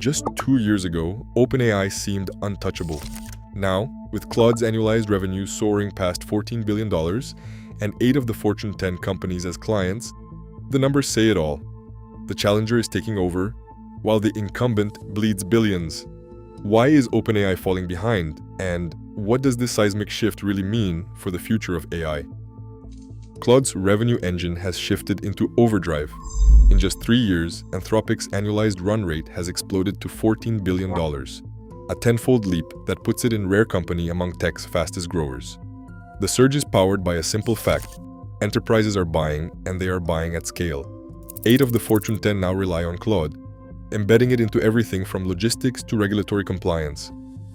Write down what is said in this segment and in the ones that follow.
Just 2 years ago, OpenAI seemed untouchable. Now, with Claude's annualized revenue soaring past $14 billion and 8 of the Fortune 10 companies as clients, the numbers say it all. The challenger is taking over, while the incumbent bleeds billions. Why is OpenAI falling behind, and what does this seismic shift really mean for the future of AI? Claude's revenue engine has shifted into overdrive. In just 3 years, Anthropic's annualized run rate has exploded to $14 billion, a tenfold leap that puts it in rare company among tech's fastest growers. The surge is powered by a simple fact: enterprises are buying, and they are buying at scale. 8 of the Fortune 10 now rely on Claude, embedding it into everything from logistics to regulatory compliance.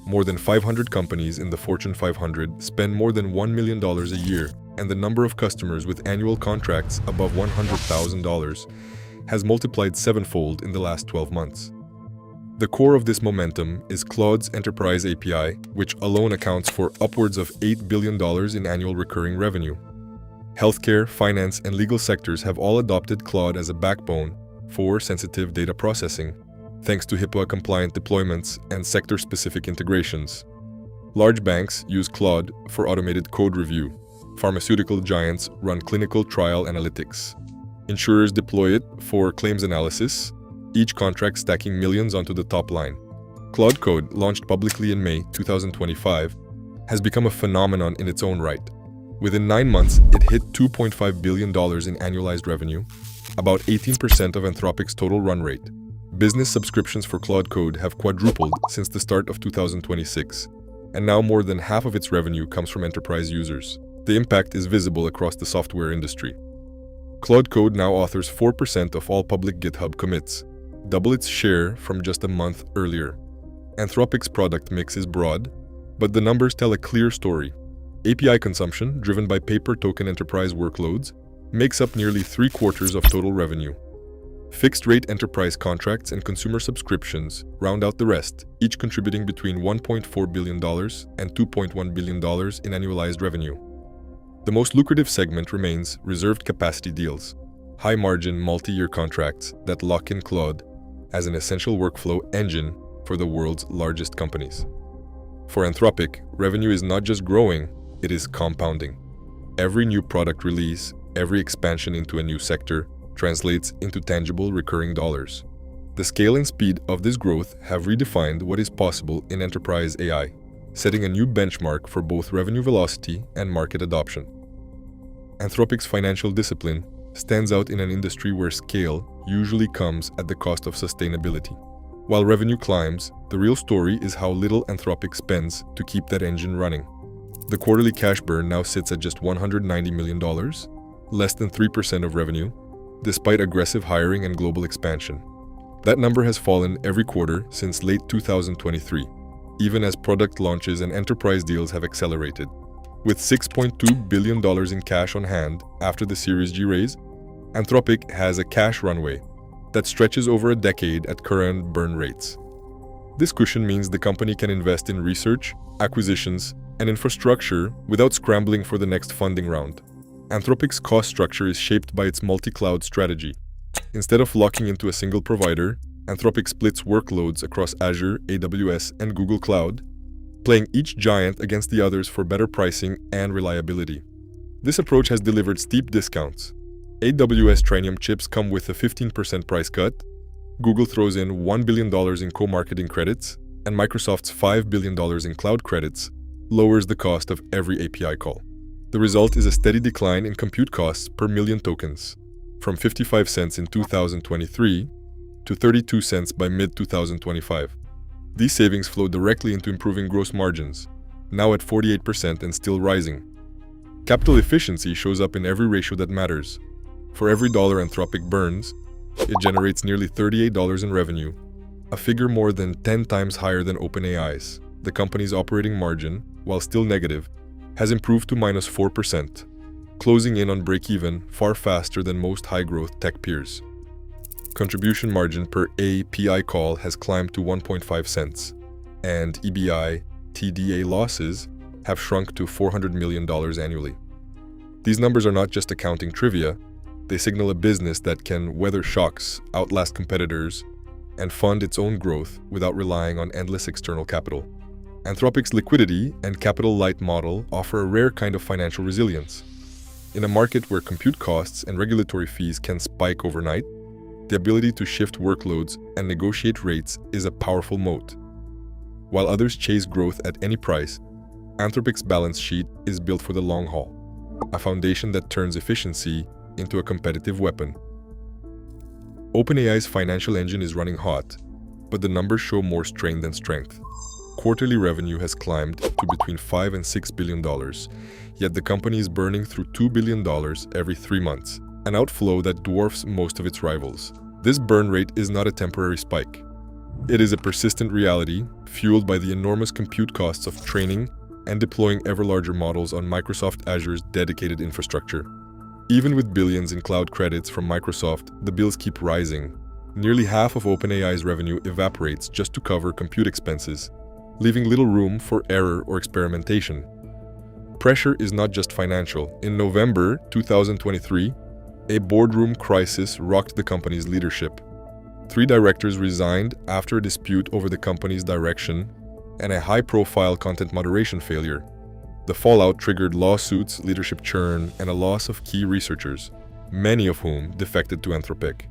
More than 500 companies in the Fortune 500 spend more than $1 million a year, and the number of customers with annual contracts above $100,000 has multiplied sevenfold in the last 12 months. The core of this momentum is Claude's Enterprise API, which alone accounts for upwards of $8 billion in annual recurring revenue. Healthcare, finance, and legal sectors have all adopted Claude as a backbone for sensitive data processing, thanks to HIPAA-compliant deployments and sector-specific integrations. Large banks use Claude for automated code review. Pharmaceutical giants run clinical trial analytics. Insurers deploy it for claims analysis, each contract stacking millions onto the top line. Claude Code, launched publicly in May 2025, has become a phenomenon in its own right. Within 9 months, it hit $2.5 billion in annualized revenue, about 18% of Anthropic's total run rate. Business subscriptions for Claude Code have quadrupled since the start of 2026, and now more than half of its revenue comes from enterprise users. The impact is visible across the software industry. Claude Code now authors 4% of all public GitHub commits, double its share from just a month earlier. Anthropic's product mix is broad, but the numbers tell a clear story. API consumption, driven by pay-per-token enterprise workloads, makes up nearly 3/4 of total revenue. Fixed-rate enterprise contracts and consumer subscriptions round out the rest, each contributing between $1.4 billion and $2.1 billion in annualized revenue. The most lucrative segment remains reserved capacity deals, high-margin multi-year contracts that lock in Claude as an essential workflow engine for the world's largest companies. For Anthropic, revenue is not just growing, it is compounding. Every new product release, every expansion into a new sector, translates into tangible recurring dollars. The scale and speed of this growth have redefined what is possible in enterprise AI, setting a new benchmark for both revenue velocity and market adoption. Anthropic's financial discipline stands out in an industry where scale usually comes at the cost of sustainability. While revenue climbs, the real story is how little Anthropic spends to keep that engine running. The quarterly cash burn now sits at just $190 million, less than 3% of revenue, despite aggressive hiring and global expansion. That number has fallen every quarter since late 2023, even as product launches and enterprise deals have accelerated. With $6.2 billion in cash on hand after the Series G raise, Anthropic has a cash runway that stretches over a decade at current burn rates. This cushion means the company can invest in research, acquisitions, and infrastructure without scrambling for the next funding round. Anthropic's cost structure is shaped by its multi-cloud strategy. Instead of locking into a single provider, Anthropic splits workloads across Azure, AWS, and Google Cloud, playing each giant against the others for better pricing and reliability. This approach has delivered steep discounts. AWS Trainium chips come with a 15% price cut, Google throws in $1 billion in co-marketing credits, and Microsoft's $5 billion in cloud credits lowers the cost of every API call. The result is a steady decline in compute costs per million tokens, from 55 cents in 2023 to 32 cents by mid-2025. These savings flow directly into improving gross margins, now at 48% and still rising. Capital efficiency shows up in every ratio that matters. For every dollar Anthropic burns, it generates nearly $38 in revenue, a figure more than 10 times higher than OpenAI's. The company's operating margin, while still negative, has improved to -4%, closing in on break-even far faster than most high-growth tech peers. Contribution margin per API call has climbed to 1.5 cents, and EBI TDA losses have shrunk to $400 million annually. These numbers are not just accounting trivia, they signal a business that can weather shocks, outlast competitors, and fund its own growth without relying on endless external capital. Anthropic's liquidity and capital-light model offer a rare kind of financial resilience. In a market where compute costs and regulatory fees can spike overnight, the ability to shift workloads and negotiate rates is a powerful moat. While others chase growth at any price, Anthropic's balance sheet is built for the long haul, a foundation that turns efficiency into a competitive weapon. OpenAI's financial engine is running hot, but the numbers show more strain than strength. Quarterly revenue has climbed to between $5 and $6 billion, yet the company is burning through $2 billion every 3 months, an outflow that dwarfs most of its rivals. This burn rate is not a temporary spike. It is a persistent reality, fueled by the enormous compute costs of training and deploying ever larger models on Microsoft Azure's dedicated infrastructure. Even with billions in cloud credits from Microsoft, the bills keep rising. Nearly half of OpenAI's revenue evaporates just to cover compute expenses, leaving little room for error or experimentation. Pressure is not just financial. In November 2023, a boardroom crisis rocked the company's leadership. 3 directors resigned after a dispute over the company's direction and a high-profile content moderation failure. The fallout triggered lawsuits, leadership churn, and a loss of key researchers, many of whom defected to Anthropic.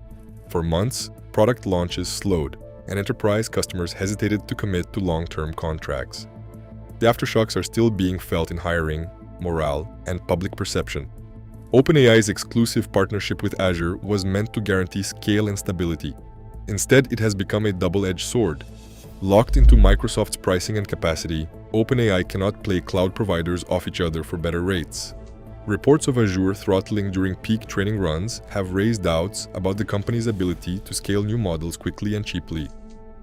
For months, product launches slowed, and enterprise customers hesitated to commit to long-term contracts. The aftershocks are still being felt in hiring, morale, and public perception. OpenAI's exclusive partnership with Azure was meant to guarantee scale and stability. Instead, it has become a double-edged sword. Locked into Microsoft's pricing and capacity, OpenAI cannot play cloud providers off each other for better rates. Reports of Azure throttling during peak training runs have raised doubts about the company's ability to scale new models quickly and cheaply.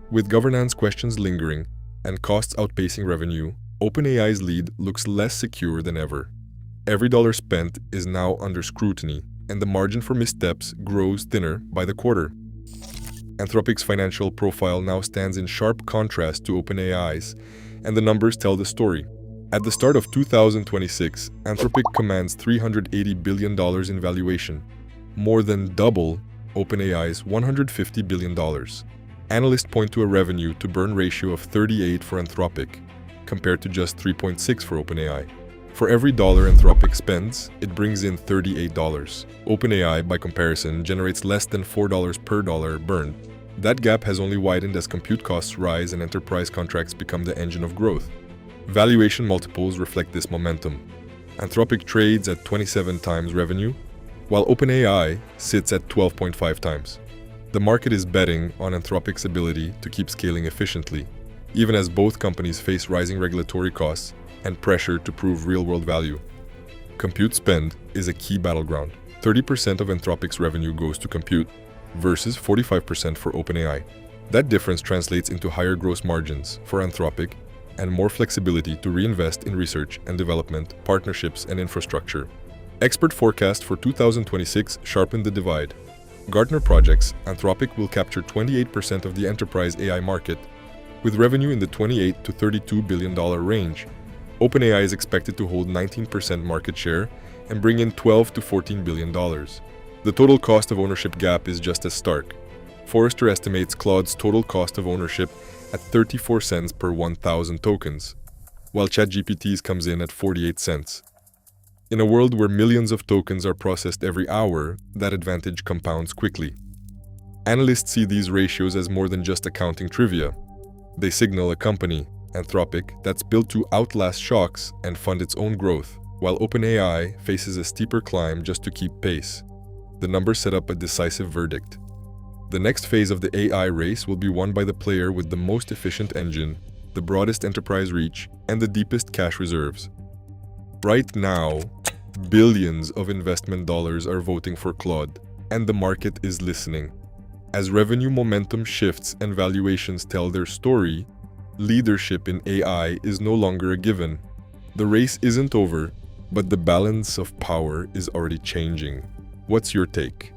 With governance questions lingering and costs outpacing revenue, OpenAI's lead looks less secure than ever. Every dollar spent is now under scrutiny, and the margin for missteps grows thinner by the quarter. Anthropic's financial profile now stands in sharp contrast to OpenAI's, and the numbers tell the story. At the start of 2026, Anthropic commands $380 billion in valuation, more than double OpenAI's $150 billion. Analysts point to a revenue-to-burn ratio of 38 for Anthropic, compared to just 3.6 for OpenAI. For every dollar Anthropic spends, it brings in $38. OpenAI, by comparison, generates less than $4 per dollar burned. That gap has only widened as compute costs rise and enterprise contracts become the engine of growth. Valuation multiples reflect this momentum. Anthropic trades at 27 times revenue, while OpenAI sits at 12.5 times. The market is betting on Anthropic's ability to keep scaling efficiently, even as both companies face rising regulatory costs and pressure to prove real-world value. Compute spend is a key battleground. 30% of Anthropic's revenue goes to compute, versus 45% for OpenAI. That difference translates into higher gross margins for Anthropic and more flexibility to reinvest in research and development, partnerships, and infrastructure. Expert forecast for 2026 sharpened the divide. Gartner projects Anthropic will capture 28% of the enterprise AI market, with revenue in the $28 to $32 billion range. OpenAI is expected to hold 19% market share and bring in $12 to $14 billion. The total cost of ownership gap is just as stark. Forrester estimates Claude's total cost of ownership at 34 cents per 1,000 tokens, while ChatGPT's comes in at 48 cents. In a world where millions of tokens are processed every hour, that advantage compounds quickly. Analysts see these ratios as more than just accounting trivia. They signal a company, Anthropic, that's built to outlast shocks and fund its own growth, while OpenAI faces a steeper climb just to keep pace. The numbers set up a decisive verdict. The next phase of the AI race will be won by the player with the most efficient engine, the broadest enterprise reach, and the deepest cash reserves. Right now, billions of investment dollars are voting for Claude, and the market is listening. As revenue momentum shifts and valuations tell their story, leadership in AI is no longer a given. The race isn't over, but the balance of power is already changing. What's your take?